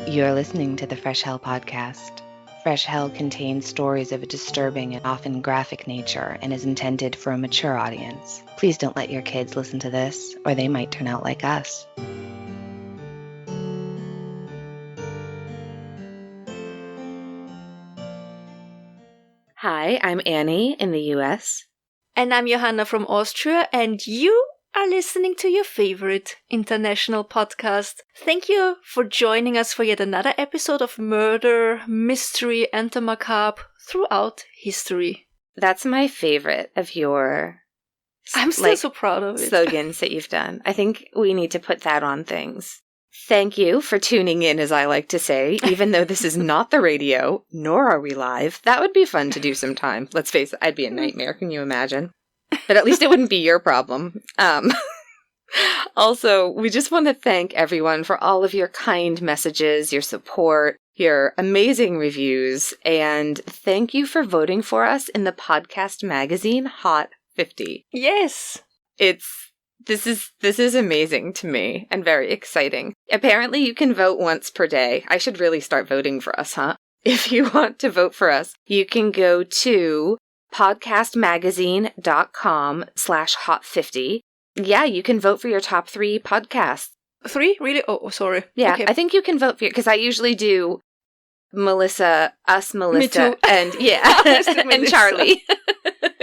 You're listening to the Fresh Hell podcast. Fresh Hell contains stories of a disturbing and often graphic nature and is intended for a mature audience. Please don't let your kids listen to this, or they might turn out like us. Hi, I'm Annie in the US. And I'm Johanna from Austria, and you are listening to your favorite international podcast. Thank you for joining us for yet another episode of murder, mystery, and the macabre throughout history. That's my favorite of your I'm still so proud of it. Slogans that you've done. I think we need to put that on things. Thank you for tuning in, as I like to say, even though this is not the radio, nor are we live. That would be fun to do sometime. Let's face it, I'd be a nightmare. Can you imagine? But at least it wouldn't be your problem. Also, we just want to thank everyone for all of your kind messages, your support, your amazing reviews, and thank you for voting for us in the podcast magazine Hot 50. Yes. This is amazing to me and very exciting. Apparently you can vote once per day. I should really start voting for us, huh? If you want to vote for us, you can go to podcastmagazine.com/hot50. Yeah, you can vote for your top 3 podcasts. 3? Really? Oh, sorry. Yeah, okay. I think you can vote for it because I usually do Melissa, and and Charlie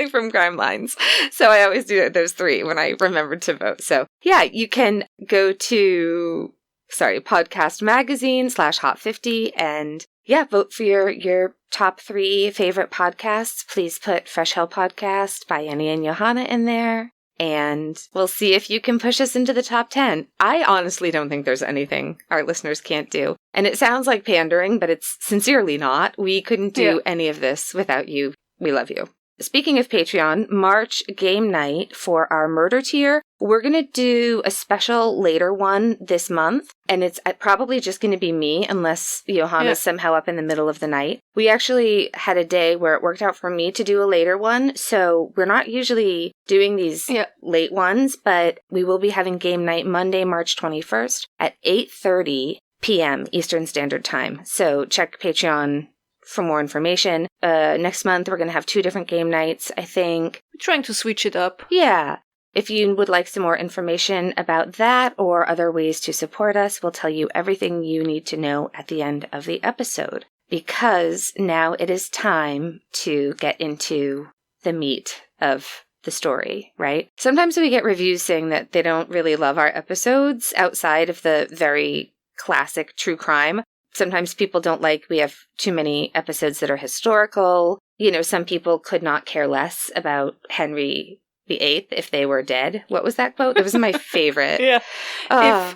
from Crime Lines. So I always do those 3 when I remember to vote. So yeah, you can go to podcastmagazine/hot50 and vote for your top 3 favorite podcasts. Please put Fresh Hell Podcast by Annie and Johanna in there. And we'll see if you can push us into the top 10. I honestly don't think there's anything our listeners can't do. And it sounds like pandering, but it's sincerely not. We couldn't do any of this without you. We love you. Speaking of Patreon, March game night for our murder tier. We're going to do a special later one this month, and it's probably just going to be me unless Johanna's somehow up in the middle of the night. We actually had a day where it worked out for me to do a later one, so we're not usually doing these late ones, but we will be having game night Monday, March 21st at 8:30 p.m. Eastern Standard Time. So check Patreon for more information. Next month, we're going to have 2 different game nights, I think. We're trying to switch it up. Yeah. If you would like some more information about that or other ways to support us, we'll tell you everything you need to know at the end of the episode. Because now it is time to get into the meat of the story, right? Sometimes we get reviews saying that they don't really love our episodes outside of the very classic true crime. Sometimes people don't like we have too many episodes that are historical. You know, some people could not care less about Henry VIII if they were dead. What was that quote? That was my favorite. Yeah.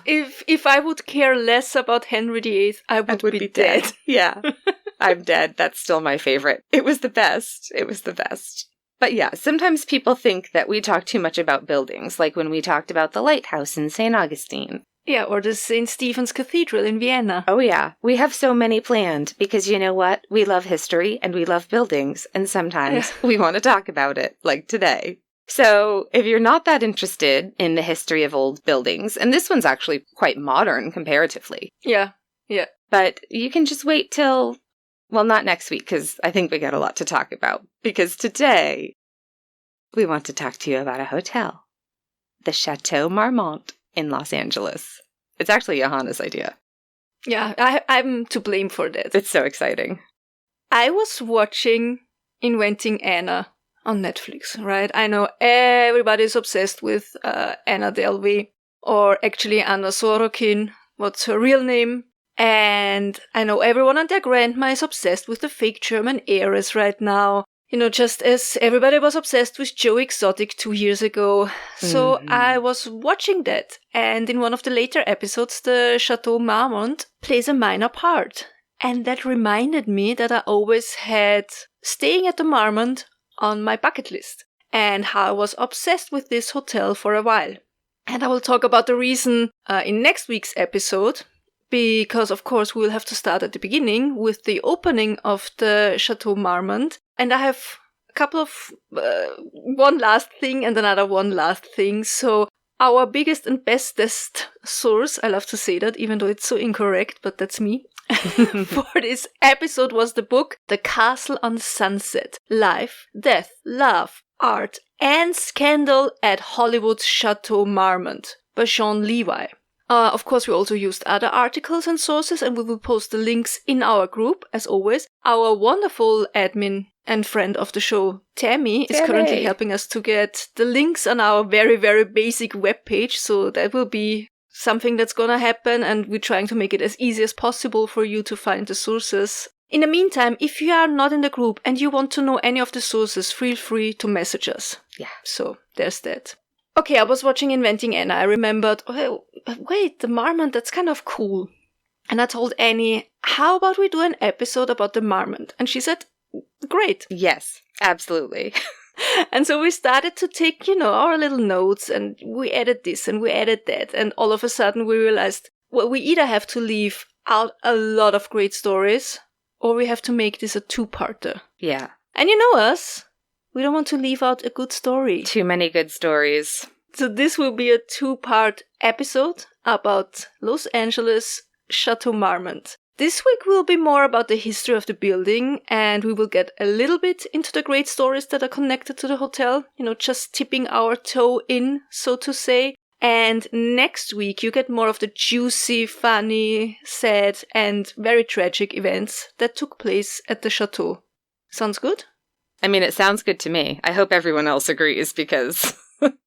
If I would care less about Henry VIII, I would be dead. Yeah. I'm dead. That's still my favorite. It was the best. It was the best. But yeah, sometimes people think that we talk too much about buildings, like when we talked about the lighthouse in St. Augustine. Yeah, or the St. Stephen's Cathedral in Vienna. Oh yeah, we have so many planned because you know what? We love history and we love buildings, and sometimes we want to talk about it, like today. So if you're not that interested in the history of old buildings, and this one's actually quite modern comparatively. Yeah. But you can just wait till, well, not next week, because I think we got a lot to talk about. Because today, we want to talk to you about a hotel. The Chateau Marmont in Los Angeles. It's actually Johanna's idea. Yeah, I'm to blame for that. It's so exciting. I was watching Inventing Anna on Netflix, right? I know everybody's obsessed with Anna Delvey, or actually Anna Sorokin, what's her real name. And I know everyone and their grandma is obsessed with the fake German heiress right now. You know, just as everybody was obsessed with Joe Exotic 2 years ago. So I was watching that. And in one of the later episodes, the Chateau Marmont plays a minor part. And that reminded me that I always had staying at the Marmont on my bucket list. And how I was obsessed with this hotel for a while. And I will talk about the reason in next week's episode. Because, of course, we will have to start at the beginning with the opening of the Chateau Marmont. And I have a couple of one last thing and another one last thing. So our biggest and bestest source, I love to say that, even though it's so incorrect, but that's me, for this episode was the book The Castle on the Sunset, Life, Death, Love, Art, and Scandal at Hollywood's Chateau Marmont by Sean Levi. Of course, we also used other articles and sources, and we will post the links in our group, as always. Our wonderful admin and friend of the show, Tammy, is currently helping us to get the links on our very, very basic webpage, so that will be something that's gonna happen, and we're trying to make it as easy as possible for you to find the sources. In the meantime, if you are not in the group and you want to know any of the sources, feel free to message us. Yeah. So, there's that. Okay, I was watching Inventing Anna. I remembered, oh, wait, the Marmont, that's kind of cool. And I told Annie, how about we do an episode about the Marmont? And she said, great. Yes, absolutely. And so we started to take, our little notes, and we added this and we added that. And all of a sudden we realized, well, we either have to leave out a lot of great stories, or we have to make this a two-parter. Yeah. And you know us. We don't want to leave out a good story. Too many good stories. So this will be a two-part episode about Los Angeles Chateau Marmont. This week will be more about the history of the building, and we will get a little bit into the great stories that are connected to the hotel, just tipping our toe in, so to say. And next week you get more of the juicy, funny, sad, and very tragic events that took place at the chateau. Sounds good? I mean, it sounds good to me. I hope everyone else agrees, because...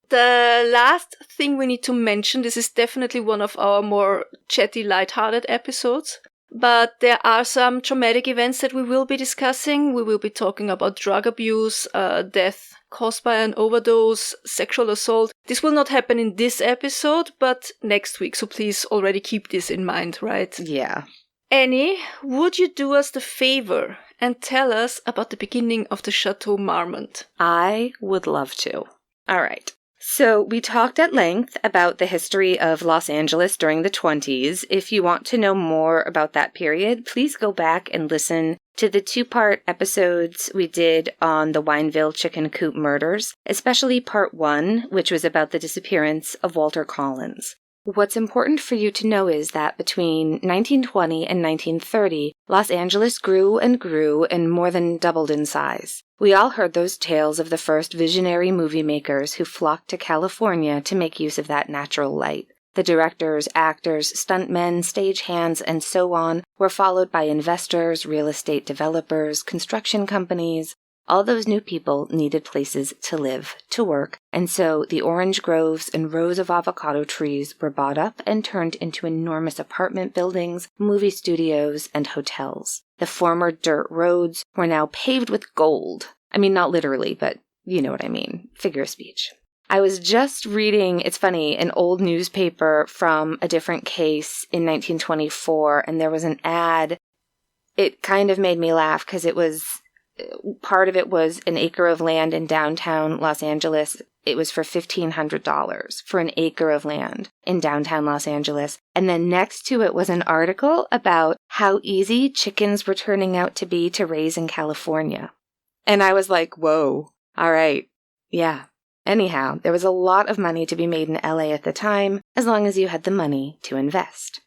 The last thing we need to mention, this is definitely one of our more chatty, lighthearted episodes, but there are some traumatic events that we will be discussing. We will be talking about drug abuse, death caused by an overdose, sexual assault. This will not happen in this episode, but next week, so please already keep this in mind, right? Yeah. Annie, would you do us the favor and tell us about the beginning of the Chateau Marmont? I would love to. All right. So we talked at length about the history of Los Angeles during the 20s. If you want to know more about that period, please go back and listen to the two-part episodes we did on the Wineville chicken coop murders, especially part 1, which was about the disappearance of Walter Collins. What's important for you to know is that between 1920 and 1930, Los Angeles grew and more than doubled in size. We all heard those tales of the first visionary movie makers who flocked to California to make use of that natural light. The directors, actors, stuntmen, stagehands, and so on were followed by investors, real estate developers, construction companies. All those new people needed places to live, to work, and so the orange groves and rows of avocado trees were bought up and turned into enormous apartment buildings, movie studios, and hotels. The former dirt roads were now paved with gold. I mean, not literally, but you know what I mean. Figure of speech. I was just reading, it's funny, an old newspaper from a different case in 1924, and there was an ad. It kind of made me laugh because it was... Part of it was an acre of land in downtown Los Angeles. It was for $1,500 for an acre of land in downtown Los Angeles. And then next to it was an article about how easy chickens were turning out to be to raise in California. And I was like, whoa, all right, yeah. Anyhow, there was a lot of money to be made in LA at the time, as long as you had the money to invest.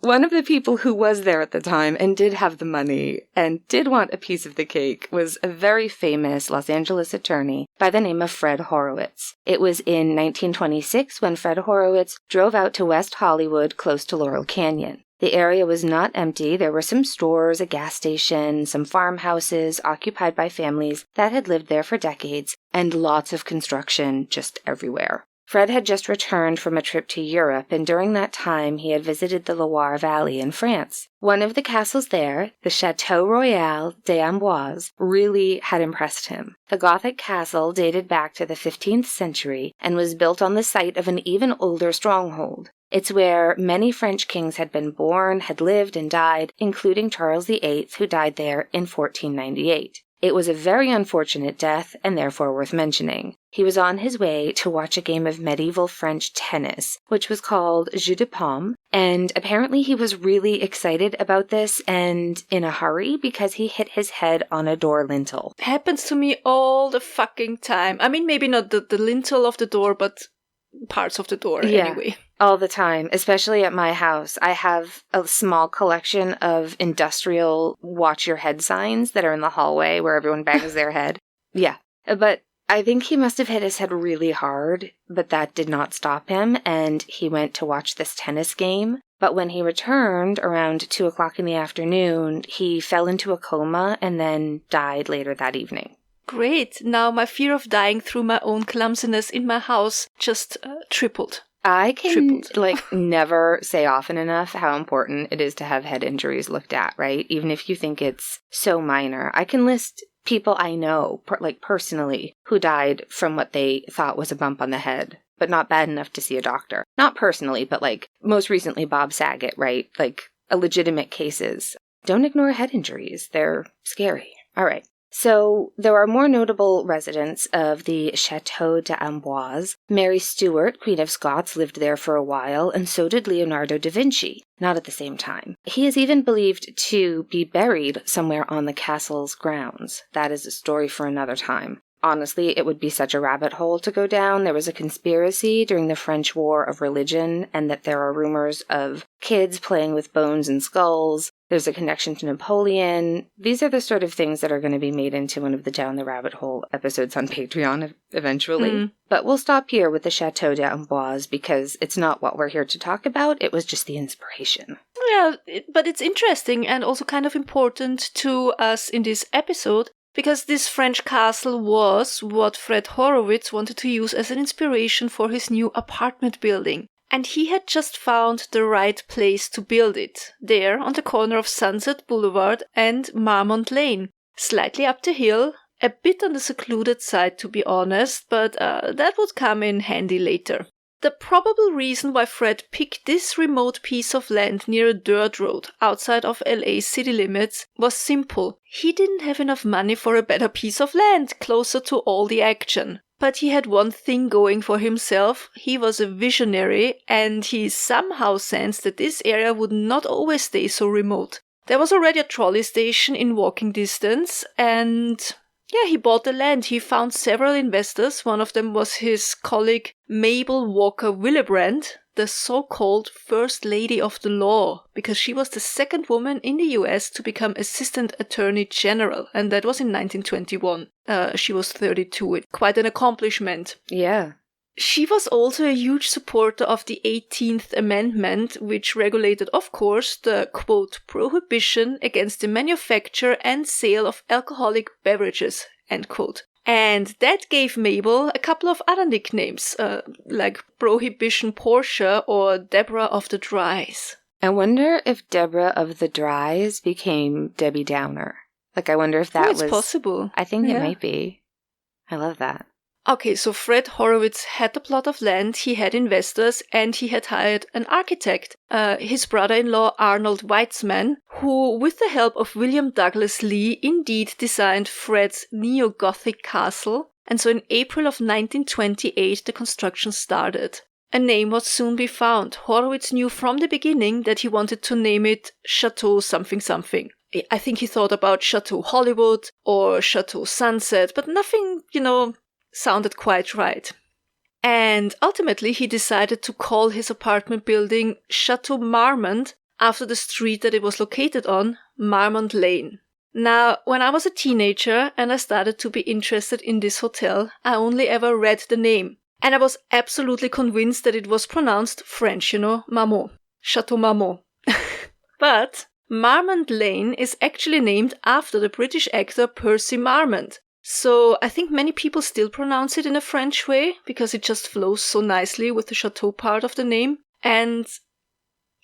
One of the people who was there at the time and did have the money and did want a piece of the cake was a very famous Los Angeles attorney by the name of Fred Horowitz. It was in 1926 when Fred Horowitz drove out to West Hollywood close to Laurel Canyon. The area was not empty. There were some stores, a gas station, some farmhouses occupied by families that had lived there for decades, and lots of construction just everywhere. Fred had just returned from a trip to Europe, and during that time he had visited the Loire Valley in France. One of the castles there, the Chateau Royal d'Amboise, really had impressed him. The Gothic castle dated back to the 15th century and was built on the site of an even older stronghold. It's where many French kings had been born, had lived, and died, including Charles VIII, who died there in 1498. It was a very unfortunate death, and therefore worth mentioning. He was on his way to watch a game of medieval French tennis, which was called Jeu de Paume, and apparently he was really excited about this and in a hurry because he hit his head on a door lintel. Happens to me all the fucking time. I mean, maybe not the lintel of the door, but parts of the door anyway. All the time, especially at my house. I have a small collection of industrial watch your head signs that are in the hallway where everyone bangs their head. Yeah. But I think he must have hit his head really hard, but that did not stop him, and he went to watch this tennis game. But when he returned around 2 o'clock in the afternoon, he fell into a coma and then died later that evening. Great. Now my fear of dying through my own clumsiness in my house just tripled. I can, never say often enough how important it is to have head injuries looked at, right? Even if you think it's so minor. I can list people I know, personally, who died from what they thought was a bump on the head, but not bad enough to see a doctor. Not personally, but most recently Bob Saget, right? Legitimate cases. Don't ignore head injuries. They're scary. All right. So there are more notable residents of the Chateau d'Amboise. Mary Stuart, Queen of Scots, lived there for a while, and so did Leonardo da Vinci, not at the same time. He is even believed to be buried somewhere on the castle's grounds. That is a story for another time. Honestly, it would be such a rabbit hole to go down. There was a conspiracy during the French War of Religion, and that there are rumors of kids playing with bones and skulls. There's a connection to Napoleon. These are the sort of things that are going to be made into one of the Down the Rabbit Hole episodes on Patreon eventually. But we'll stop here with the Chateau d'Amboise because it's not what we're here to talk about. It was just the inspiration. Yeah, but it's interesting and also kind of important to us in this episode because this French castle was what Fred Horowitz wanted to use as an inspiration for his new apartment building. And he had just found the right place to build it, there on the corner of Sunset Boulevard and Marmont Lane, slightly up the hill, a bit on the secluded side to be honest, but that would come in handy later. The probable reason why Fred picked this remote piece of land near a dirt road outside of LA's city limits was simple. He didn't have enough money for a better piece of land closer to all the action. But he had one thing going for himself. He was a visionary, and he somehow sensed that this area would not always stay so remote. There was already a trolley station in walking distance, and he bought the land. He found several investors. One of them was his colleague Mabel Walker Willebrand, the so-called First Lady of the Law, because she was the second woman in the US to become Assistant Attorney General, and that was in 1921. She was 32. Quite an accomplishment. Yeah. She was also a huge supporter of the 18th Amendment, which regulated, of course, the, quote, prohibition against the manufacture and sale of alcoholic beverages, end quote. And that gave Mabel a couple of other nicknames, like Prohibition Portia or Deborah of the Dries. I wonder if Deborah of the Dries became Debbie Downer. I wonder if that was... It's possible. I think it might be. I love that. Okay, so Fred Horowitz had a plot of land, he had investors, and he had hired an architect, his brother-in-law Arnold Weitzman, who, with the help of William Douglas Lee, indeed designed Fred's neo-Gothic castle. And so in April of 1928, the construction started. A name would soon be found. Horowitz knew from the beginning that he wanted to name it Chateau something something. I think he thought about Chateau Hollywood or Chateau Sunset, but nothing, sounded quite right. And ultimately he decided to call his apartment building Chateau Marmont after the street that it was located on, Marmont Lane. Now, when I was a teenager and I started to be interested in this hotel, I only ever read the name. And I was absolutely convinced that it was pronounced French, Marmont. Chateau Marmont. But Marmont Lane is actually named after the British actor Percy Marmont. So I think many people still pronounce it in a French way because it just flows so nicely with the chateau part of the name. And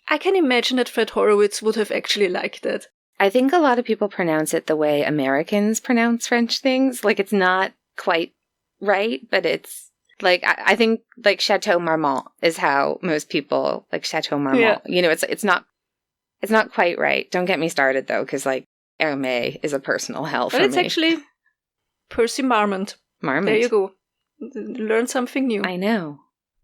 I can imagine that Fred Horowitz would have actually liked it. I think a lot of people pronounce it the way Americans pronounce French things. It's not quite right, but it's I think Chateau Marmont is how most people Chateau Marmont. Yeah. It's not quite right. Don't get me started though, because Hermé is a personal hell for me. But it's actually Percy Marmont. Marmont. There you go. Learn something new. I know.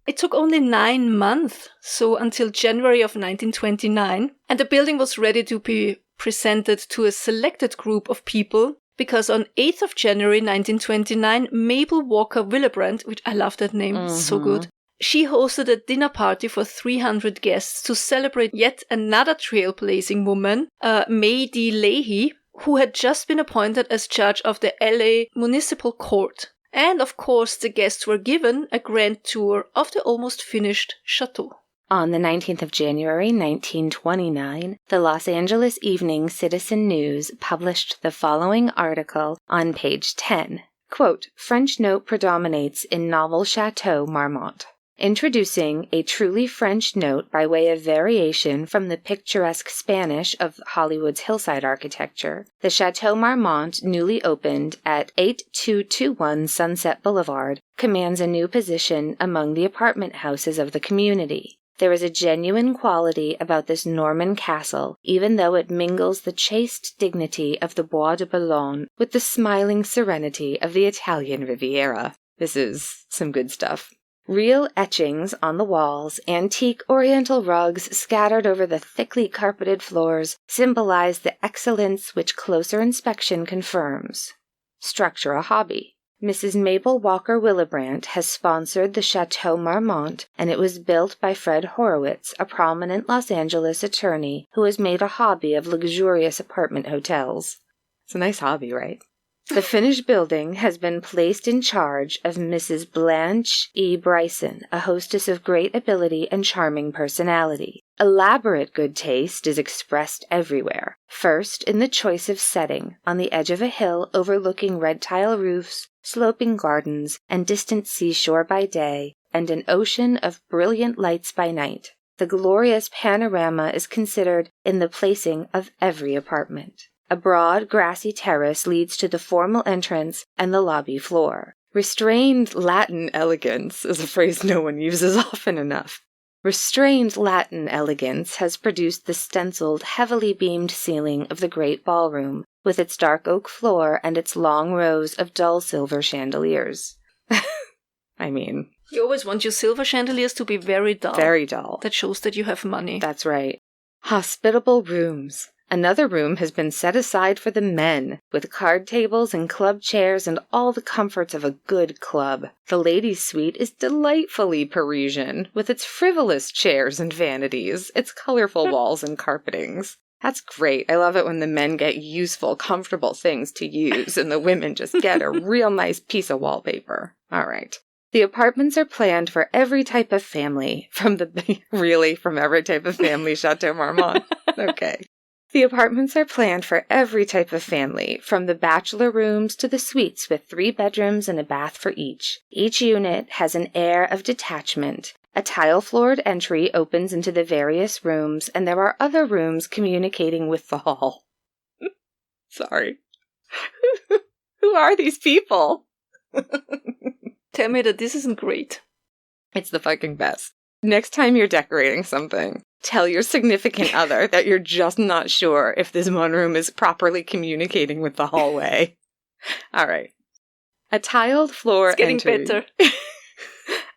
It took only 9 months, so until January of 1929, and the building was ready to be presented to a selected group of people, because on 8th of January 1929, Mabel Walker Willebrand, which I love that name, it's so good, she hosted a dinner party for 300 guests to celebrate yet another trailblazing woman, May D. Leahy, who had just been appointed as judge of the LA Municipal Court. And of course, the guests were given a grand tour of the almost finished chateau. On the 19th of January, 1929, the Los Angeles Evening Citizen News published the following article on page 10. Quote, French note predominates in novel Chateau Marmont. Introducing a truly French note by way of variation from the picturesque Spanish of Hollywood's hillside architecture, the Chateau Marmont, newly opened at 8221 Sunset Boulevard, commands a new position among the apartment houses of the community. There is a genuine quality about this Norman castle, even though it mingles the chaste dignity of the Bois de Boulogne with the smiling serenity of the Italian Riviera. This is some good stuff. Real etchings on the walls, antique oriental rugs scattered over the thickly carpeted floors symbolize the excellence which closer inspection confirms. Structure a hobby. Mrs. Mabel Walker Willebrandt has sponsored the Chateau Marmont, and it was built by Fred Horowitz, a prominent Los Angeles attorney who has made a hobby of luxurious apartment hotels. It's a nice hobby, right? The finished building has been placed in charge of Mrs. Blanche E. Bryson, a hostess of great ability and charming personality. Elaborate good taste is expressed everywhere. First, in the choice of setting, on the edge of a hill overlooking red tile roofs, sloping gardens, and distant seashore by day, and an ocean of brilliant lights by night. The glorious panorama is considered in the placing of every apartment. A broad, grassy terrace leads to the formal entrance and the lobby floor. Restrained Latin elegance is a phrase no one uses often enough. Restrained Latin elegance has produced the stenciled, heavily beamed ceiling of the great ballroom, with its dark oak floor and its long rows of dull silver chandeliers. I mean, you always want your silver chandeliers to be very dull. Very dull. That shows that you have money. That's right. Hospitable rooms. Another room has been set aside for the men, with card tables and club chairs and all the comforts of a good club. The ladies' suite is delightfully Parisian, with its frivolous chairs and vanities, its colorful walls and carpetings. That's great. I love it when the men get useful, comfortable things to use, and the women just get a real nice piece of wallpaper. All right. The apartments are planned for every type of family, from every type of family, Chateau Marmont. Okay. The apartments are planned for every type of family, from the bachelor rooms to the suites with 3 bedrooms and a bath for each. Each unit has an air of detachment. A tile-floored entry opens into the various rooms, and there are other rooms communicating with the hall. Sorry. Who are these people? Tell me that this isn't great. It's the fucking best. Next time you're decorating something, tell your significant other that you're just not sure if this one room is properly communicating with the hallway. All right. A tiled floor entry. It's getting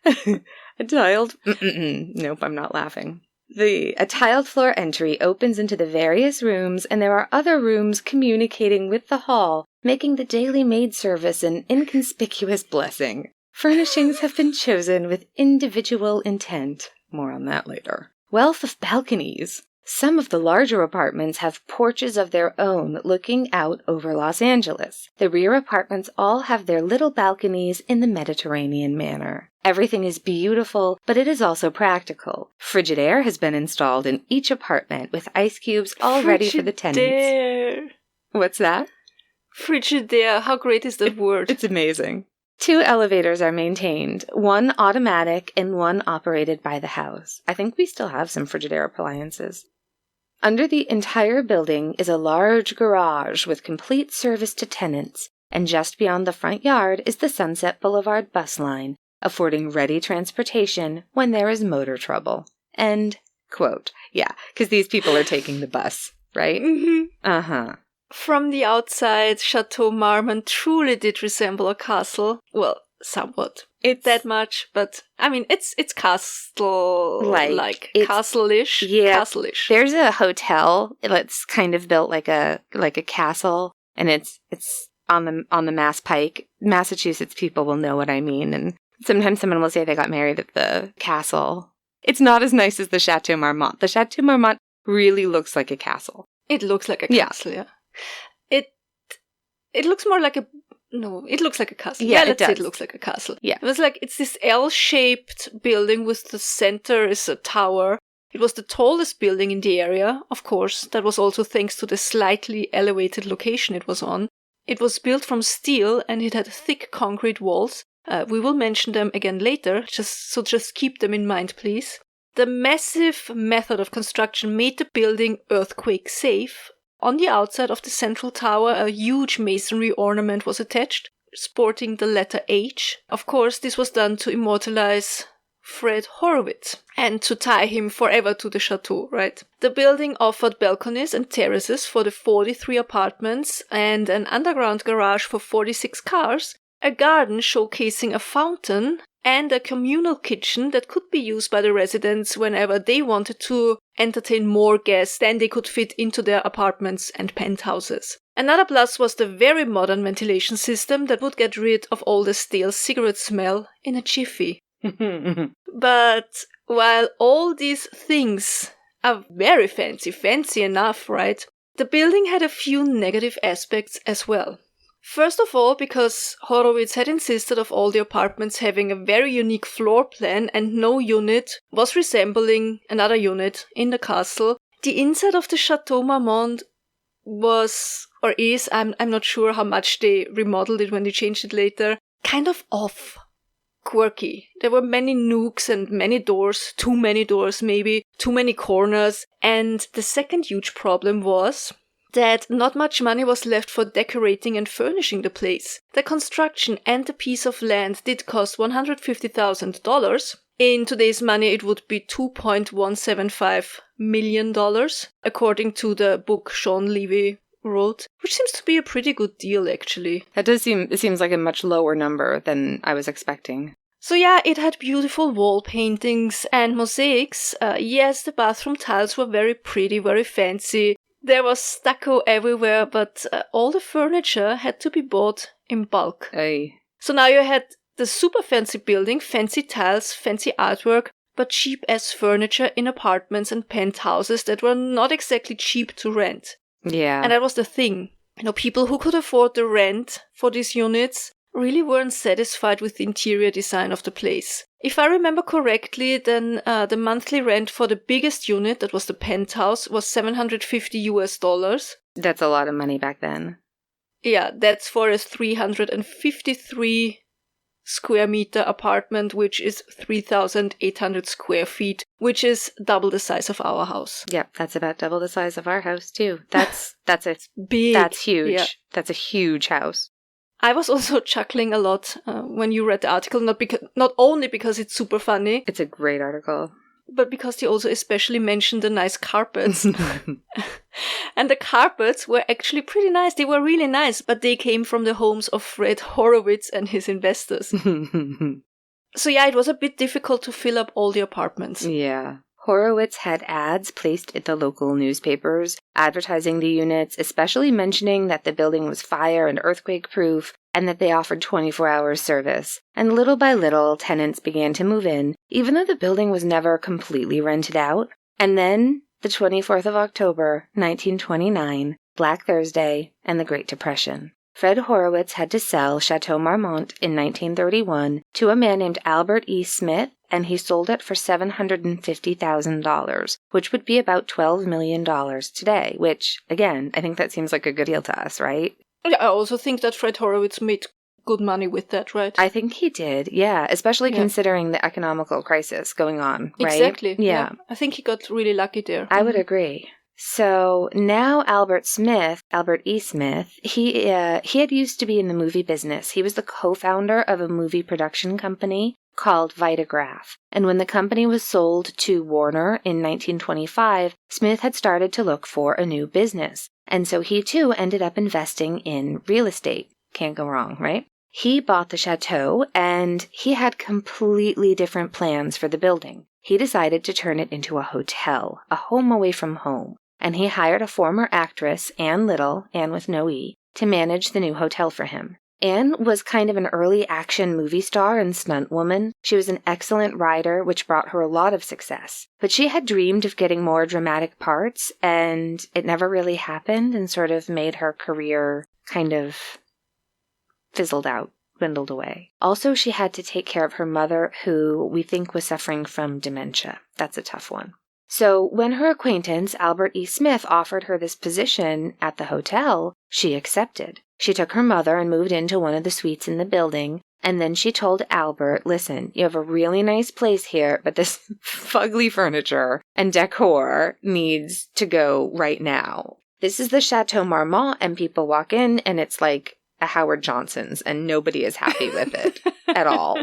better. A tiled... Nope, I'm not laughing. A tiled floor entry opens into the various rooms, and there are other rooms communicating with the hall, making the daily maid service an inconspicuous blessing. Furnishings have been chosen with individual intent. More on that later. Wealth of balconies. Some of the larger apartments have porches of their own looking out over Los Angeles. The rear apartments all have their little balconies in the Mediterranean manner. Everything is beautiful, but it is also practical. Frigidaire has been installed in each apartment with ice cubes all ready for the tenants. What's that? Frigidaire. How great is that word? It's amazing. 2 elevators are maintained, one automatic and one operated by the house. I think we still have some Frigidaire appliances. Under the entire building is a large garage with complete service to tenants, and just beyond the front yard is the Sunset Boulevard bus line, affording ready transportation when there is motor trouble. End quote. Yeah, because these people are taking the bus, right? Mm-hmm. Uh-huh. From the outside, Chateau Marmont truly did resemble a castle. Well, somewhat. It's that much, but I mean, it's castle-like, it's castle-ish. Yeah, castle-ish. There's a hotel that's kind of built like a castle, and it's on the Mass Pike. Massachusetts people will know what I mean, and Sometimes someone will say they got married at the castle. It's not as nice as the Chateau Marmont. The Chateau Marmont really looks like a castle. It looks like a castle, yeah. It looks more like a... No, it looks like a castle. Yeah, let's say it looks like a castle. Yeah. It was like, it's this L-shaped building with the center is a tower. It was the tallest building in the area, of course. That was also thanks to the slightly elevated location it was on. It was built from steel and it had thick concrete walls. We will mention them again later, just keep them in mind, please. The massive method of construction made the building earthquake safe. On the outside of the central tower, a huge masonry ornament was attached, sporting the letter H. Of course, this was done to immortalize Fred Horowitz and to tie him forever to the chateau, right? The building offered balconies and terraces for the 43 apartments and an underground garage for 46 cars, a garden showcasing a fountain, and a communal kitchen that could be used by the residents whenever they wanted to entertain more guests than they could fit into their apartments and penthouses. Another plus was the very modern ventilation system that would get rid of all the stale cigarette smell in a jiffy. But while all these things are very fancy enough, right? The building had a few negative aspects as well. First of all, because Horowitz had insisted of all the apartments having a very unique floor plan and no unit was resembling another unit in the castle, the inside of the Chateau Marmont was, or is, I'm not sure how much they remodeled it when they changed it later, kind of off. Quirky. There were many nooks and many doors, too many doors maybe, too many corners, and the second huge problem was that not much money was left for decorating and furnishing the place. The construction and the piece of land did cost $150,000. In today's money, it would be $2.175 million, according to the book Sean Levy wrote, which seems to be a pretty good deal, actually. It seems like a much lower number than I was expecting. So yeah, it had beautiful wall paintings and mosaics. Yes, the bathroom tiles were very pretty, very fancy. There was stucco everywhere, but all the furniture had to be bought in bulk. Aye. So now you had the super fancy building, fancy tiles, fancy artwork, but cheap-ass furniture in apartments and penthouses that were not exactly cheap to rent. Yeah. And that was the thing. You know, people who could afford the rent for these units really weren't satisfied with the interior design of the place. If I remember correctly, then the monthly rent for the biggest unit, that was the penthouse, was $750. That's a lot of money back then. Yeah, that's for a 353 square meter apartment, which is 3,800 square feet, which is double the size of our house. Yep, that's about double the size of our house too. That's big. That's huge. Yeah. That's a huge house. I was also chuckling a lot when you read the article, not only because it's super funny. It's a great article. But because they also especially mentioned the nice carpets. And the carpets were actually pretty nice. They were really nice, but they came from the homes of Fred Horowitz and his investors. So yeah, it was a bit difficult to fill up all the apartments. Yeah. Horowitz had ads placed at the local newspapers, advertising the units, especially mentioning that the building was fire and earthquake-proof, and that they offered 24-hour service. And little by little, tenants began to move in, even though the building was never completely rented out. And then, the 24th of October, 1929, Black Thursday, and the Great Depression. Fred Horowitz had to sell Chateau Marmont in 1931 to a man named Albert E. Smith, and he sold it for $750,000, which would be about $12 million today, which, again, I think that seems like a good deal to us, right? I also think that Fred Horowitz made good money with that, right? I think he did, yeah, especially considering the economical crisis going on, right? Exactly. Yeah. I think he got really lucky there. I would agree. So now Albert E. Smith, he had used to be in the movie business. He was the co-founder of a movie production company called Vitagraph. And when the company was sold to Warner in 1925, Smith had started to look for a new business. And so he too ended up investing in real estate. Can't go wrong, right? He bought the chateau, and he had completely different plans for the building. He decided to turn it into a hotel, a home away from home. And he hired a former actress, Anne Little, Anne with no E, to manage the new hotel for him. Anne was kind of an early action movie star and stunt woman. She was an excellent writer, which brought her a lot of success. But she had dreamed of getting more dramatic parts, and it never really happened and sort of made her career kind of fizzled out, dwindled away. Also, she had to take care of her mother, who we think was suffering from dementia. That's a tough one. So when her acquaintance, Albert E. Smith, offered her this position at the hotel, she accepted. She took her mother and moved into one of the suites in the building, and then she told Albert, listen, you have a really nice place here, but this fugly furniture and decor needs to go right now. This is the Chateau Marmont, and people walk in, and it's like a Howard Johnson's, and nobody is happy with it at all.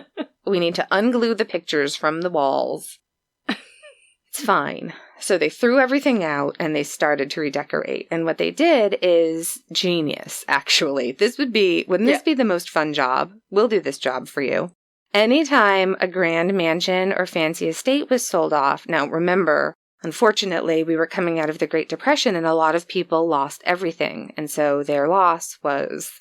We need to unglue the pictures from the walls. It's fine. So they threw everything out and they started to redecorate. And what they did is genius, actually. Wouldn't this be the most fun job? We'll do this job for you. Anytime a grand mansion or fancy estate was sold off, now remember, unfortunately, we were coming out of the Great Depression and a lot of people lost everything. And so their loss was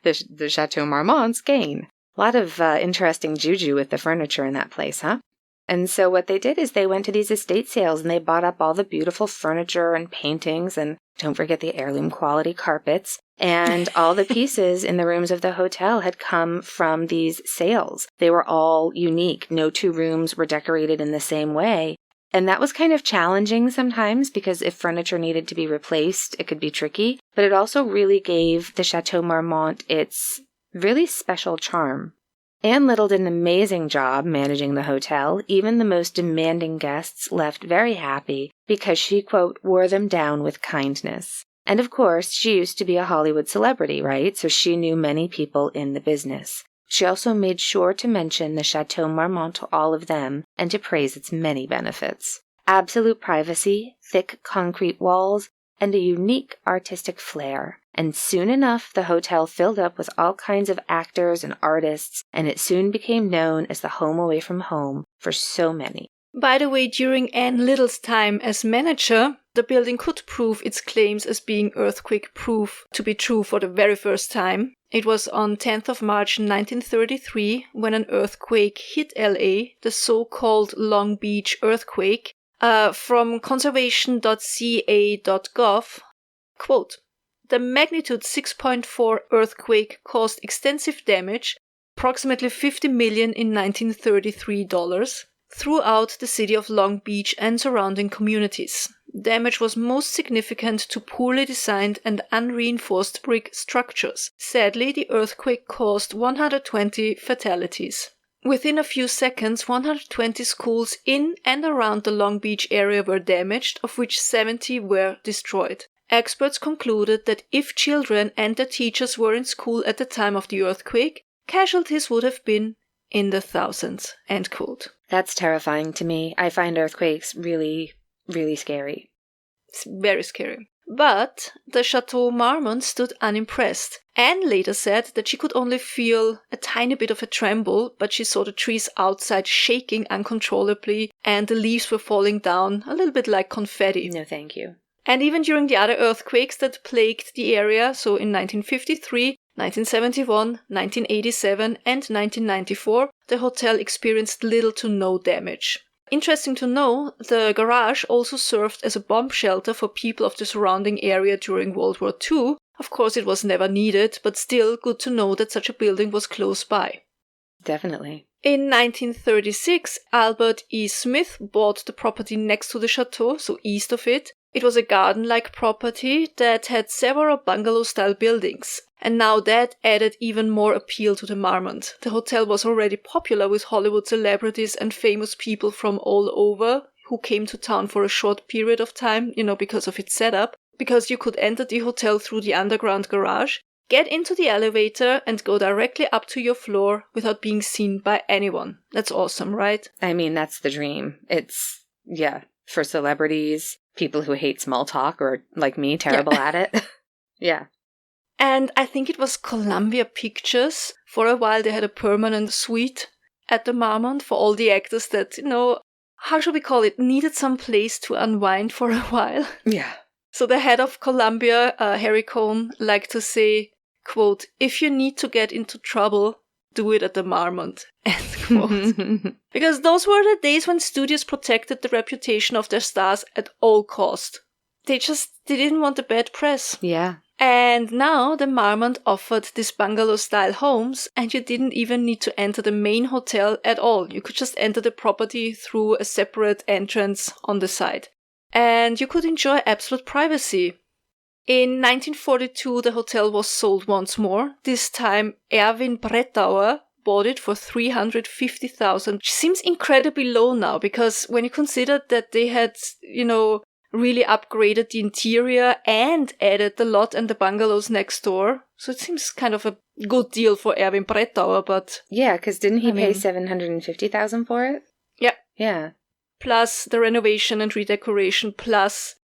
the Chateau Marmont's gain. A lot of interesting juju with the furniture in that place, huh? And so what they did is they went to these estate sales and they bought up all the beautiful furniture and paintings, and don't forget the heirloom quality carpets. And all the pieces in the rooms of the hotel had come from these sales. They were all unique. No two rooms were decorated in the same way. And that was kind of challenging sometimes because if furniture needed to be replaced, it could be tricky. But it also really gave the Chateau Marmont its really special charm. Anne Little did an amazing job managing the hotel. Even the most demanding guests left very happy because she, quote, wore them down with kindness. And of course, she used to be a Hollywood celebrity, right? So she knew many people in the business. She also made sure to mention the Chateau Marmont to all of them and to praise its many benefits. Absolute privacy, thick concrete walls, and a unique artistic flair. And soon enough, the hotel filled up with all kinds of actors and artists, and it soon became known as the home away from home for so many. By the way, during Anne Little's time as manager, the building could prove its claims as being earthquake-proof to be true for the very first time. It was on 10th of March 1933 when an earthquake hit LA, the so-called Long Beach earthquake. From conservation.ca.gov, quote, the magnitude 6.4 earthquake caused extensive damage, approximately $50 million in 1933 dollars, throughout the city of Long Beach and surrounding communities. Damage was most significant to poorly designed and unreinforced brick structures. Sadly, the earthquake caused 120 fatalities. Within a few seconds, 120 schools in and around the Long Beach area were damaged, of which 70 were destroyed. Experts concluded that if children and their teachers were in school at the time of the earthquake, casualties would have been in the thousands, end quote. That's terrifying to me. I find earthquakes really, really scary. It's very scary. But the Chateau Marmont stood unimpressed. Anne later said that she could only feel a tiny bit of a tremble, but she saw the trees outside shaking uncontrollably and the leaves were falling down, a little bit like confetti. No, thank you. And even during the other earthquakes that plagued the area, so in 1953, 1971, 1987 and 1994, the hotel experienced little to no damage. Interesting to know, the garage also served as a bomb shelter for people of the surrounding area during World War II. Of course, it was never needed, but still good to know that such a building was close by. Definitely. In 1936, Albert E. Smith bought the property next to the chateau, so east of it. It was a garden-like property that had several bungalow-style buildings. And now that added even more appeal to the Marmont. The hotel was already popular with Hollywood celebrities and famous people from all over who came to town for a short period of time, because of its setup. Because you could enter the hotel through the underground garage, get into the elevator and go directly up to your floor without being seen by anyone. That's awesome, right? I mean, that's the dream. It's, for celebrities, people who hate small talk or, like me, terrible at it. Yeah. And I think it was Columbia Pictures. For a while, they had a permanent suite at the Marmont for all the actors that, how should we call it, needed some place to unwind for a while. Yeah. So the head of Columbia, Harry Cohn, liked to say, quote, "If you need to get into trouble, do it at the Marmont," end quote. Because those were the days when studios protected the reputation of their stars at all cost. They didn't want a bad press. Yeah. And now the Marmont offered these bungalow-style homes, and you didn't even need to enter the main hotel at all. You could just enter the property through a separate entrance on the side. And you could enjoy absolute privacy. In 1942, the hotel was sold once more. This time, Erwin Brettauer bought it for $350,000, which seems incredibly low now, because when you consider that they had, really upgraded the interior and added the lot and the bungalows next door. So it seems kind of a good deal for Erwin Brettauer, but... Yeah, because didn't he pay $750,000 for it? Yeah. Yeah. Plus the renovation and redecoration, plus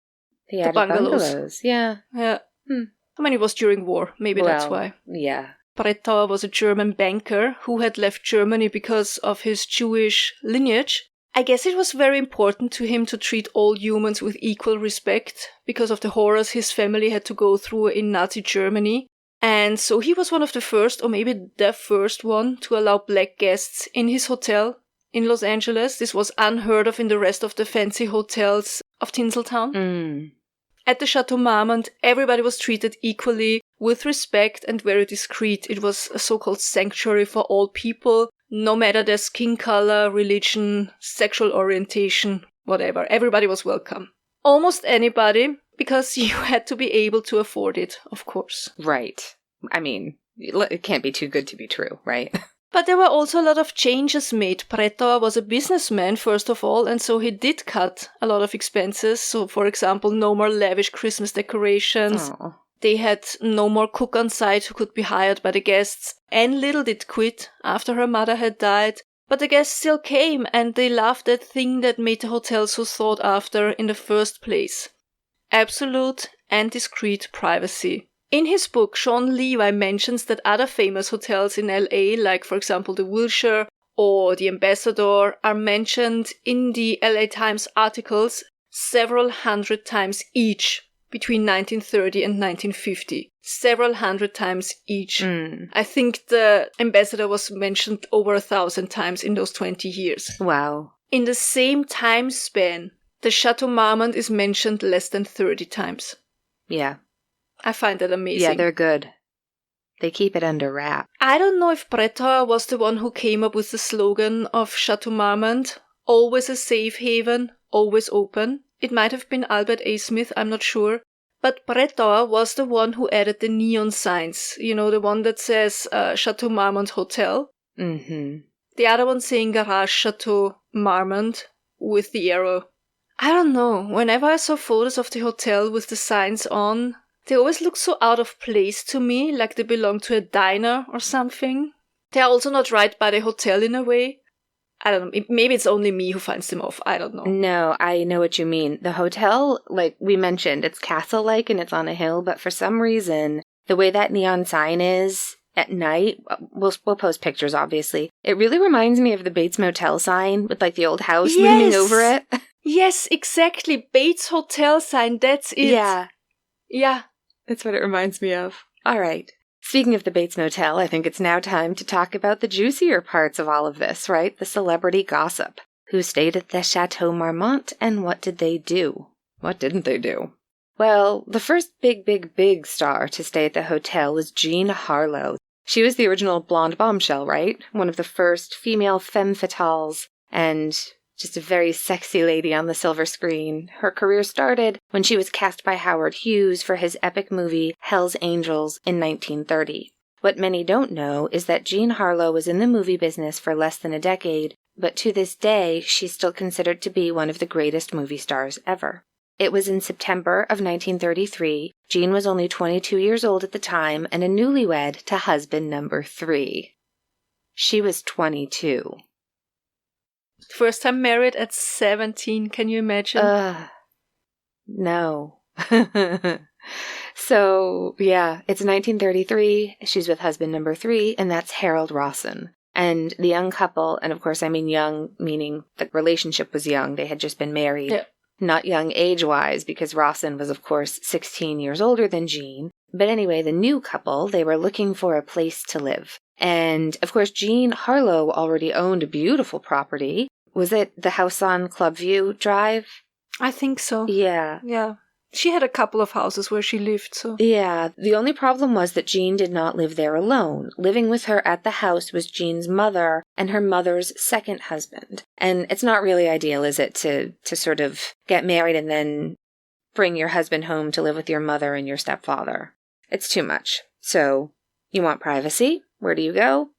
the bungalows. Yeah. Yeah. I mean, it was during war. Maybe that's why. Yeah. Brettauer was a German banker who had left Germany because of his Jewish lineage. I guess it was very important to him to treat all humans with equal respect because of the horrors his family had to go through in Nazi Germany. And so he was one of the first, or maybe the first one, to allow black guests in his hotel in Los Angeles. This was unheard of in the rest of the fancy hotels of Tinseltown. At the Chateau Marmont, everybody was treated equally, with respect and very discreet. It was a so-called sanctuary for all people, no matter their skin color, religion, sexual orientation, whatever. Everybody was welcome. Almost anybody, because you had to be able to afford it, of course. Right. I mean, it can't be too good to be true, right? But there were also a lot of changes made. Brettauer was a businessman, first of all, and so he did cut a lot of expenses. So, for example, no more lavish Christmas decorations. Aww. They had no more cook on site who could be hired by the guests. Anne Little did quit after her mother had died. But the guests still came, and they loved that thing that made the hotel so sought after in the first place. Absolute and discreet privacy. In his book, Sean Levi mentions that other famous hotels in LA, like for example the Wilshire or the Ambassador, are mentioned in the LA Times articles several hundred times each between 1930 and 1950. Several hundred times each. I think the Ambassador was mentioned over 1,000 times in those 20 years. Wow. In the same time span, the Chateau Marmont is mentioned less than 30 times. Yeah. I find that amazing. Yeah, they're good. They keep it under wrap. I don't know if Brettauer was the one who came up with the slogan of Chateau Marmont, always a safe haven, always open. It might have been Albert A. Smith, I'm not sure. But Brettauer was the one who added the neon signs. You know, the one that says Chateau Marmont Hotel. Mm-hmm. The other one saying Garage Chateau Marmont with the arrow. I don't know. Whenever I saw photos of the hotel with the signs on, they always look so out of place to me, like they belong to a diner or something. They're also not right by the hotel in a way. I don't know. Maybe it's only me who finds them off. I don't know. No, I know what you mean. The hotel, like we mentioned, it's castle-like and it's on a hill, but for some reason, the way that neon sign is at night, we'll post pictures, obviously. It really reminds me of the Bates Motel sign with like the old house looming over it. Yes, exactly. Bates Hotel sign, that's it. Yeah. That's what it reminds me of. All right. Speaking of the Bates Motel, I think it's now time to talk about the juicier parts of all of this, right? The celebrity gossip. Who stayed at the Chateau Marmont and what did they do? What didn't they do? Well, the first big star to stay at the hotel was Jean Harlow. She was the original blonde bombshell, right? One of the first female femme fatales and just a very sexy lady on the silver screen. Her career started when she was cast by Howard Hughes for his epic movie Hell's Angels in 1930. What many don't know is that Jean Harlow was in the movie business for less than a decade, but to this day, she's still considered to be one of the greatest movie stars ever. It was in September of 1933. Jean was only 22 years old at the time and a newlywed to husband number 3. She was 22. First time married at 17, can you imagine? No. So, yeah, it's 1933. She's with husband number 3, and that's Harold Rawson. And the young couple, and of course I mean young, meaning the relationship was young. They had just been married. Yeah. Not young age-wise, because Rawson was, of course, 16 years older than Jean. But anyway, the new couple, they were looking for a place to live. And, of course, Jean Harlow already owned a beautiful property. Was it the house on Clubview Drive? I think so. Yeah. Yeah. She had a couple of houses where she lived, so... Yeah. The only problem was that Jean did not live there alone. Living with her at the house was Jean's mother and her mother's second husband. And it's not really ideal, is it, to sort of get married and then bring your husband home to live with your mother and your stepfather. It's too much. So, you want privacy? Where do you go?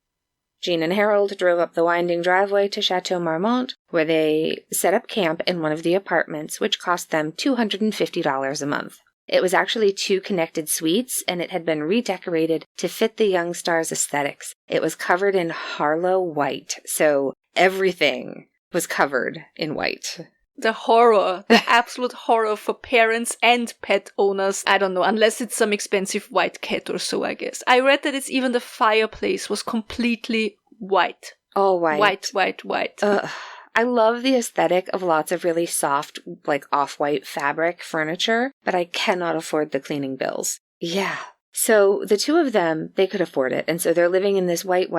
Jean and Harold drove up the winding driveway to Chateau Marmont, where they set up camp in one of the apartments, which cost them $250 a month. It was actually 2 connected suites, and it had been redecorated to fit the young star's aesthetics. It was covered in Harlow white, so everything was covered in white. The horror, the absolute horror for parents and pet owners. I don't know, unless it's some expensive white cat or so, I guess. I read that it's even the fireplace was completely white. All white. White. I love the aesthetic of lots of really soft, like off-white fabric furniture, but I cannot afford the cleaning bills. Yeah. So the 2 of them, they could afford it. And so they're living in this white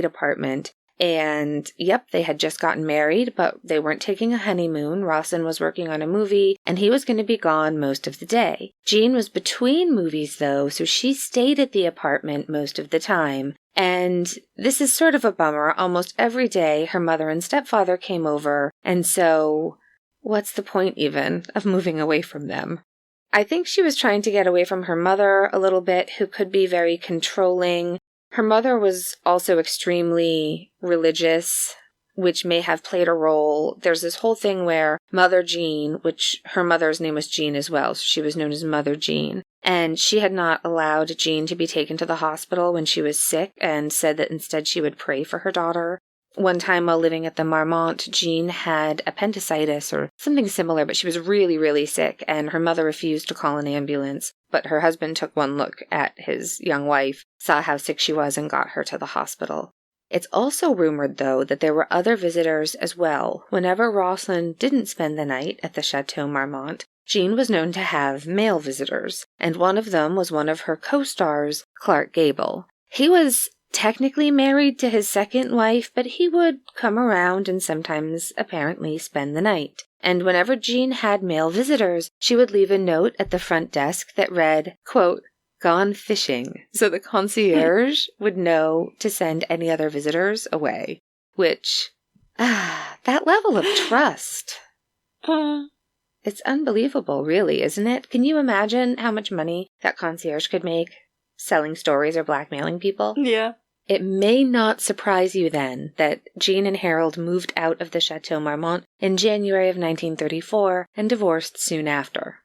apartment. And, yep, they had just gotten married, but they weren't taking a honeymoon. Rawson was working on a movie, and he was going to be gone most of the day. Jean was between movies, though, so she stayed at the apartment most of the time. And this is sort of a bummer. Almost every day, her mother and stepfather came over, and so what's the point, even, of moving away from them? I think she was trying to get away from her mother a little bit, who could be very controlling. Her mother was also extremely religious, which may have played a role. There's this whole thing where Mother Jean, which her mother's name was Jean as well, so she was known as Mother Jean, and she had not allowed Jean to be taken to the hospital when she was sick and said that instead she would pray for her daughter. One time while living at the Marmont, Jean had appendicitis or something similar, but she was really, really sick, and her mother refused to call an ambulance. But her husband took one look at his young wife, saw how sick she was, and got her to the hospital. It's also rumored, though, that there were other visitors as well. Whenever Rawson didn't spend the night at the Chateau Marmont, Jean was known to have male visitors, and one of them was one of her co-stars, Clark Gable. He was technically married to his second wife, but he would come around and sometimes apparently spend the night. And whenever Jean had male visitors, she would leave a note at the front desk that read, quote, "Gone fishing," so the concierge would know to send any other visitors away. Which, that level of trust. It's unbelievable, really, isn't it? Can you imagine how much money that concierge could make selling stories or blackmailing people? Yeah. It may not surprise you then that Jean and Harold moved out of the Chateau Marmont in January of 1934 and divorced soon after.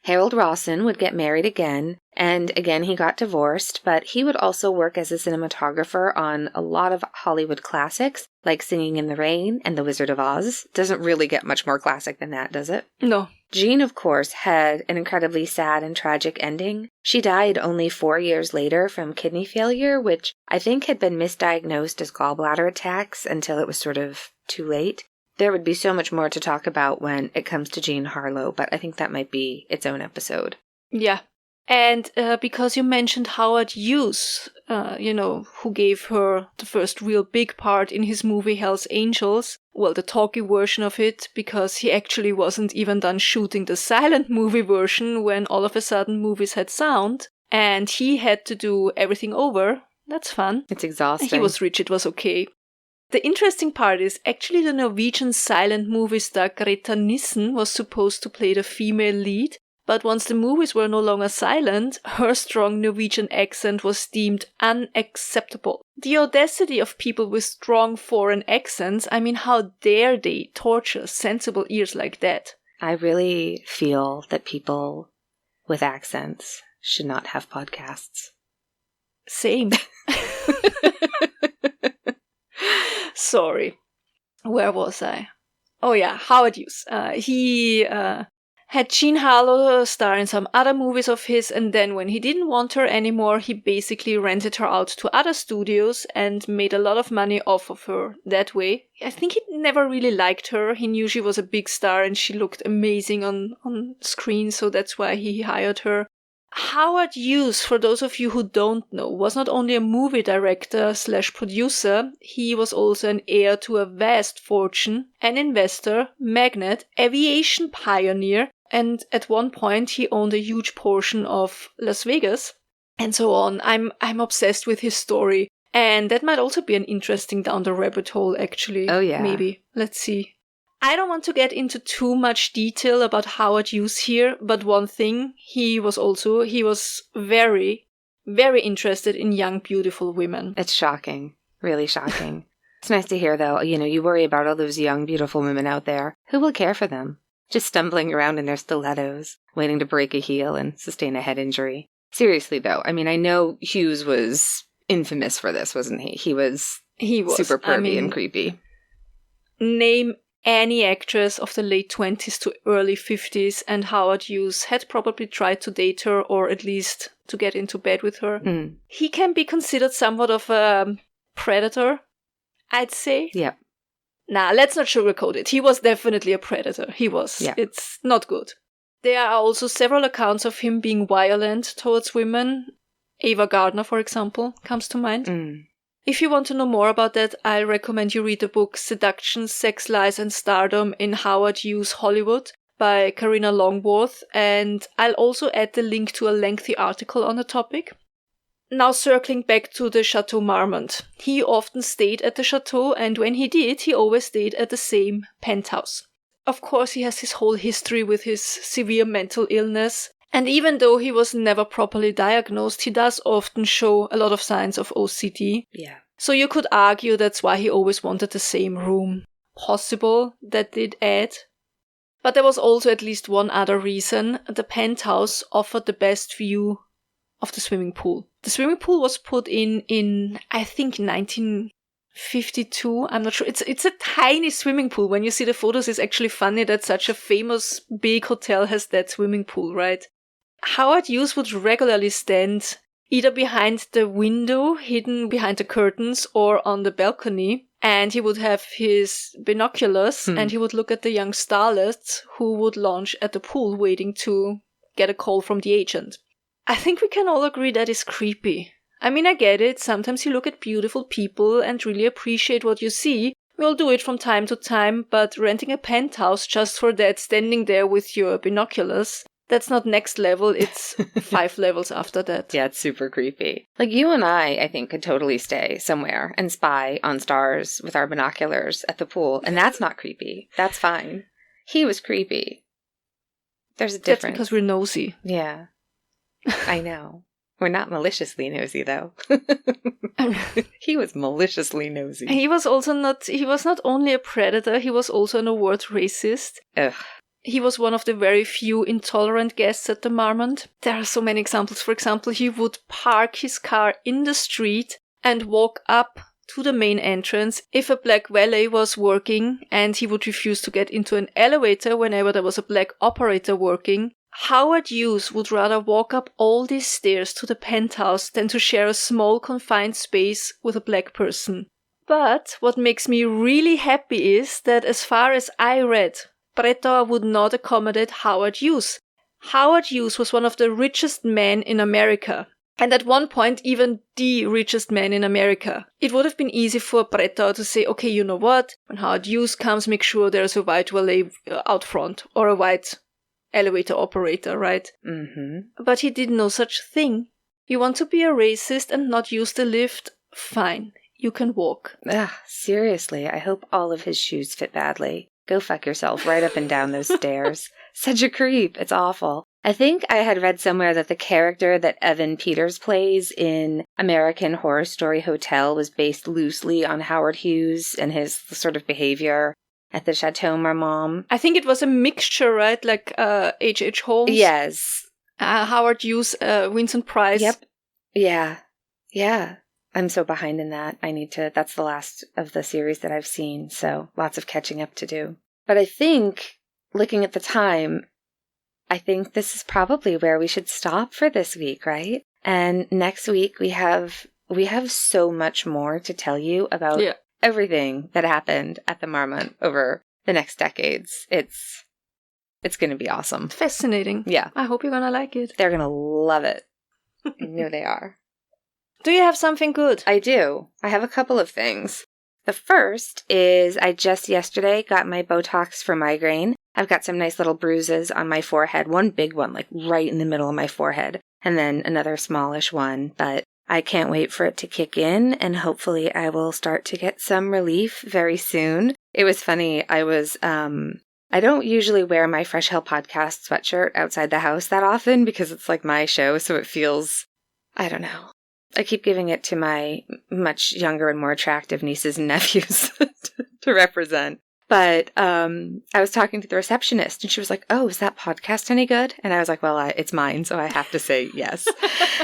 Harold Rawson would get married again, and again he got divorced, but he would also work as a cinematographer on a lot of Hollywood classics, like Singing in the Rain and The Wizard of Oz. Doesn't really get much more classic than that, does it? No. Jean, of course, had an incredibly sad and tragic ending. She died only 4 years later from kidney failure, which I think had been misdiagnosed as gallbladder attacks until it was sort of too late. There would be so much more to talk about when it comes to Jean Harlow, but I think that might be its own episode. Yeah. And because you mentioned Howard Hughes, who gave her the first real big part in his movie Hell's Angels, well, the talkie version of it, because he actually wasn't even done shooting the silent movie version when all of a sudden movies had sound, and he had to do everything over. That's fun. It's exhausting. He was rich, it was okay. The interesting part is actually the Norwegian silent movie star Greta Nissen was supposed to play the female lead, but once the movies were no longer silent, her strong Norwegian accent was deemed unacceptable. The audacity of people with strong foreign accents, I mean, how dare they torture sensible ears like that? I really feel that people with accents should not have podcasts. Same. Sorry. Where was I? Oh yeah, Howard Hughes. He had Jean Harlow star in some other movies of his, and then when he didn't want her anymore, he basically rented her out to other studios and made a lot of money off of her that way. I think he never really liked her. He knew she was a big star and she looked amazing on screen, so that's why he hired her. Howard Hughes, for those of you who don't know, was not only a movie director / producer, he was also an heir to a vast fortune, an investor, magnate, aviation pioneer, and at one point he owned a huge portion of Las Vegas, and so on. I'm obsessed with his story, and that might also be an interesting down the rabbit hole, actually. Oh, yeah. Maybe. Let's see. I don't want to get into too much detail about Howard Hughes here, but one thing, he was very, very interested in young, beautiful women. It's shocking. Really shocking. It's nice to hear, though. You worry about all those young, beautiful women out there. Who will care for them? Just stumbling around in their stilettos, waiting to break a heel and sustain a head injury. Seriously, though, I know Hughes was infamous for this, wasn't he? He was super pervy and creepy. Name any actress of the late 20s to early 50s, and Howard Hughes had probably tried to date her, or at least to get into bed with her. He can be considered somewhat of a predator, I'd say. Yeah. Nah, let's not sugarcoat it. He was definitely a predator. He was. Yeah. It's not good. There are also several accounts of him being violent towards women. Ava Gardner, for example, comes to mind. If you want to know more about that, I recommend you read the book Seduction, Sex, Lies and Stardom in Howard Hughes Hollywood by Karina Longworth, and I'll also add the link to a lengthy article on the topic. Now circling back to the Chateau Marmont. He often stayed at the chateau, and when he did, he always stayed at the same penthouse. Of course, he has his whole history with his severe mental illness, and even though he was never properly diagnosed, he does often show a lot of signs of OCD. Yeah. So you could argue that's why he always wanted the same room. Possible, that did add. But there was also at least one other reason. The penthouse offered the best view of the swimming pool. The swimming pool was put in I think 1952. I'm not sure. It's a tiny swimming pool. When you see the photos, it's actually funny that such a famous big hotel has that swimming pool, right? Howard Hughes would regularly stand either behind the window, hidden behind the curtains, or on the balcony, and he would have his binoculars and he would look at the young starlets who would lounge at the pool waiting to get a call from the agent. I think we can all agree that is creepy. I get it. Sometimes you look at beautiful people and really appreciate what you see. We all do it from time to time, but renting a penthouse just for that, standing there with your binoculars, that's not next level, it's 5 levels after that. Yeah, it's super creepy. Like, you and I think, could totally stay somewhere and spy on stars with our binoculars at the pool, and that's not creepy. That's fine. He was creepy. There's a difference. That's because we're nosy. Yeah. I know. We're not maliciously nosy, though. He was maliciously nosy. He was not only a predator, he was also an overt racist. Ugh. He was one of the very few intolerant guests at the Marmont. There are so many examples. For example, he would park his car in the street and walk up to the main entrance if a black valet was working, and he would refuse to get into an elevator whenever there was a black operator working. Howard Hughes would rather walk up all these stairs to the penthouse than to share a small confined space with a black person. But what makes me really happy is that, as far as I read, Brettauer would not accommodate Howard Hughes. Howard Hughes was one of the richest men in America, and at one point even the richest man in America. It would have been easy for Brettauer to say, okay, you know what, when Howard Hughes comes, make sure there's a white valet out front, or a white elevator operator, right? Mm-hmm. But he did no such thing. You want to be a racist and not use the lift? Fine, you can walk. Ugh, seriously, I hope all of his shoes fit badly. Go fuck yourself right up and down those stairs. Such a creep. It's awful. I think I had read somewhere that the character that Evan Peters plays in American Horror Story Hotel was based loosely on Howard Hughes and his sort of behavior at the Chateau Marmont. I think it was a mixture, right? Like H.H. Holmes? Yes. Howard Hughes, Vincent Price. Yep. Yeah. I'm so behind in that. That's the last of the series that I've seen, so lots of catching up to do. But I think, looking at the time, I think this is probably where we should stop for this week, right? And next week we have so much more to tell you about everything that happened at the Marmont over the next decades. It's It's going to be awesome. Fascinating. Yeah. I hope you're going to like it. They're going to love it. I know they are. Do you have something good? I do. I have a couple of things. The first is I just yesterday got my Botox for migraine. I've got some nice little bruises on my forehead. One big one, like right in the middle of my forehead, and then another smallish one. But I can't wait for it to kick in, and hopefully I will start to get some relief very soon. It was funny. I don't usually wear my Fresh Hell podcast sweatshirt outside the house that often because it's like my show, so it feels, I don't know. I keep giving it to my much younger and more attractive nieces and nephews to represent. But I was talking to the receptionist, and she was like, "Oh, is that podcast any good?" And I was like, "Well, it's mine, so I have to say yes."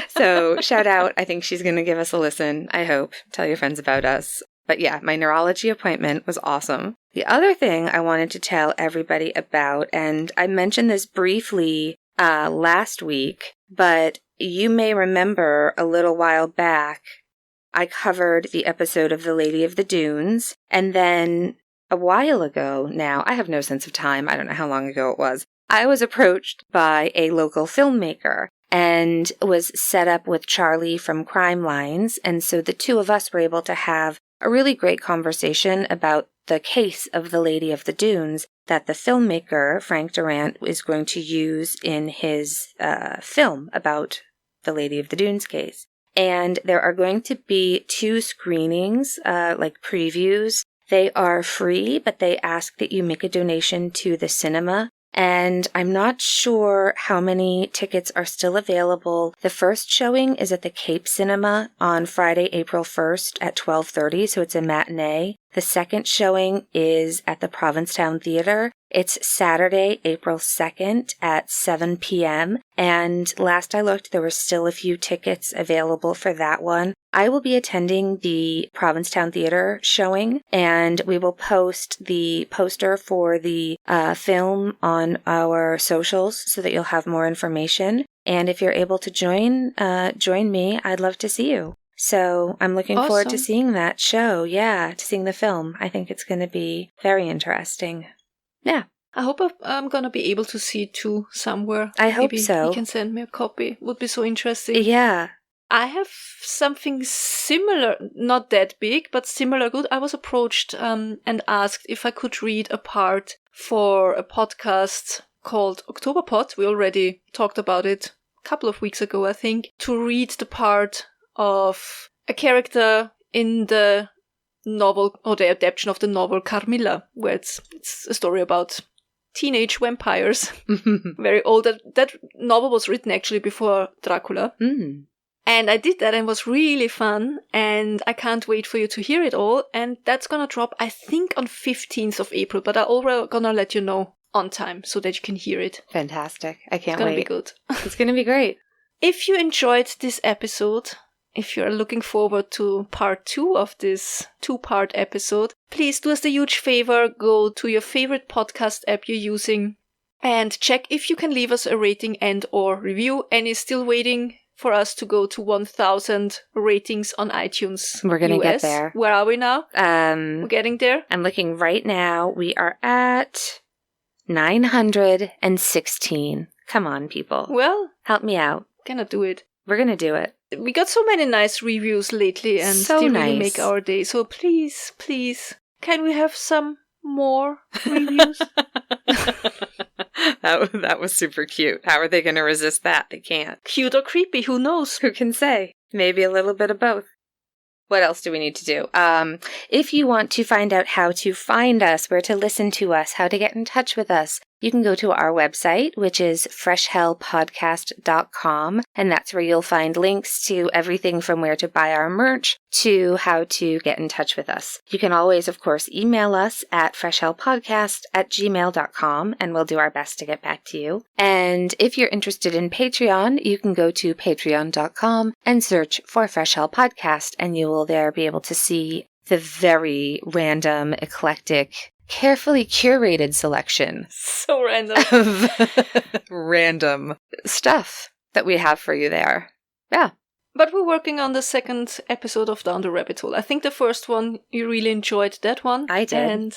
So shout out. I think she's going to give us a listen, I hope. Tell your friends about us. But yeah, my neurology appointment was awesome. The other thing I wanted to tell everybody about, and I mentioned this briefly last week, but you may remember a little while back, I covered the episode of The Lady of the Dunes, and then a while ago now, I have no sense of time, I don't know how long ago it was, I was approached by a local filmmaker and was set up with Charlie from Crime Lines, and so the two of us were able to have a really great conversation about the case of The Lady of the Dunes that the filmmaker, Frank Durant, is going to use in his film about the Lady of the Dunes case. And there are going to be 2 screenings, like previews. They are free, but they ask that you make a donation to the cinema. And I'm not sure how many tickets are still available. The first showing is at the Cape Cinema on Friday, April 1st at 12:30, so it's a matinee. The second showing is at the Provincetown Theater. It's Saturday, April 2nd at 7 p.m. And last I looked, there were still a few tickets available for that one. I will be attending the Provincetown Theater showing, and we will post the poster for the film on our socials so that you'll have more information. And if you're able to join me, I'd love to see you. So I'm looking forward to seeing that show. Yeah, to seeing the film. I think it's going to be very interesting. Yeah. I hope I'm going to be able to see it too somewhere. I hope Maybe so. You can send me a copy. Would be so interesting. Yeah. I have something similar, not that big, but similar good. I was approached and asked if I could read a part for a podcast called Oktoberpod. We already talked about it a couple of weeks ago, I think, to read the part of a character in the novel, or the adaptation of the novel Carmilla, where it's a story about teenage vampires. Very old. That novel was written actually before Dracula. Mm. And I did that and it was really fun, and I can't wait for you to hear it all. And that's gonna drop, I think, on 15th of April, but I'm already gonna let you know on time so that you can hear it. Fantastic. I can't wait. It's gonna be good. It's gonna be great. If you enjoyed this episode, if you're looking forward to part 2 of this 2-part episode, please do us a huge favor, go to your favorite podcast app you're using and check if you can leave us a rating and or review. And is still waiting for us to go to 1,000 ratings on iTunes. We're going to get there. Where are we now? We're getting there. I'm looking right now. We are at 916. Come on, people. Well, help me out. Gonna do it. We're going to do it. We got so many nice reviews lately, and so they nice. Really make our day. So please, can we have some more reviews? That was super cute. How are they going to resist that? They can't. Cute or creepy, who knows? Who can say? Maybe a little bit of both. What else do we need to do? If you want to find out how to find us, where to listen to us, how to get in touch with us, you can go to our website, which is freshhellpodcast.com, and that's where you'll find links to everything from where to buy our merch to how to get in touch with us. You can always, of course, email us at freshhellpodcast@gmail.com, and we'll do our best to get back to you. And if you're interested in Patreon, you can go to patreon.com and search for Fresh Hell Podcast, and you will there be able to see the very random, eclectic, carefully curated selection. So random. Of random stuff that we have for you there. Yeah. But we're working on the second episode of Down the Rabbit Hole. I think the first one, you really enjoyed that one. I did. And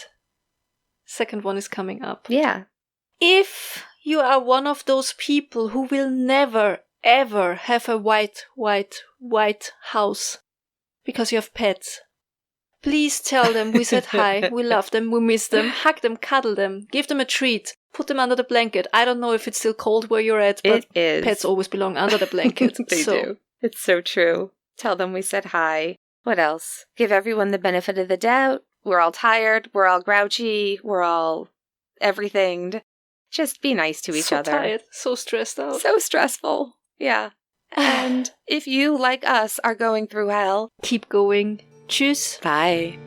second one is coming up. Yeah. if you are one of those people who will never, ever have a white house because you have pets, please tell them we said hi, we love them, we miss them, hug them, cuddle them, give them a treat, put them under the blanket. I don't know if it's still cold where you're at, but it is. Pets always belong under the blanket. They do. It's so true. Tell them we said hi. What else? Give everyone the benefit of the doubt. We're all tired. We're all grouchy. We're all everything. Just be nice to each other. So tired. So stressed out. So stressful. Yeah. And if you, like us, are going through hell, keep going. Tschüss. Bye.